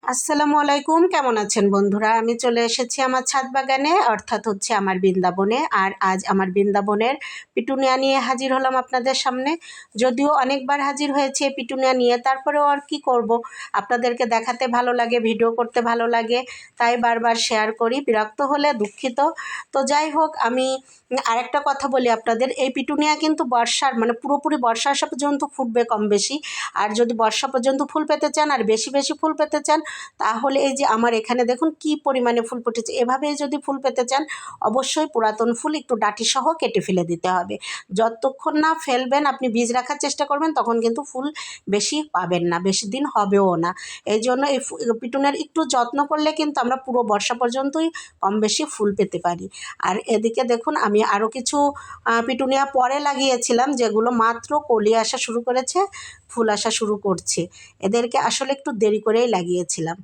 আসসালামু আলাইকুম, কেমন আছেন বন্ধুরা? আমি চলে এসেছি আমার ছাদ বাগানে, অর্থাৎ হচ্ছে আমার বৃন্দাবনে। আর আজ আমার বৃন্দাবনের পিটুনিয়া নিয়ে হাজির হলাম আপনাদের সামনে। যদিও অনেকবার হাজির হয়েছে পিটুনিয়া নিয়ে, তারপরেও আর কি করব, আপনাদেরকে দেখাতে ভালো লাগে, ভিডিও করতে ভালো লাগে, তাই বারবার শেয়ার করি। বিরক্ত হলে দুঃখিত। তো যাই হোক, আমি আরেকটা কথা বলি আপনাদের, এই পিটুনিয়া কিন্তু বর্ষার পুরোপুরি বর্ষা আসা পর্যন্ত ফুটবে কম বেশি। আর যদি বর্ষা পর্যন্ত ফুল পেতে চান আর বেশি বেশি ফুল পেতে চান, তাহলে এই যে আমার এখানে দেখুন কি পরিমাণে ফুল ফুটেছে। এভাবেই যদি ফুল পেতে চান, অবশ্যই পুরাতন ফুল একটু ডাঁটি সহ কেটে ফেলে দিতে হবে। যতক্ষণ না ফেলবেন, আপনি বীজ রাখার চেষ্টা করবেন, তখন কিন্তু ফুল বেশি পাবেন না, বেশি দিন হবেও না। এই জন্য এই পিটুনের একটু যত্ন করলে কিন্তু আমরা পুরো বর্ষা পর্যন্তই কম বেশি ফুল পেতে পারি। আর এদিকে দেখুন, আমি আরও কিছু পিটুনিয়া পরে লাগিয়েছিলাম, যেগুলো মাত্র কলি আসা শুরু করেছে, ফুল আসা শুরু করছে। এদেরকে আসলে একটু দেরি করেই লাগিয়েছিলাম।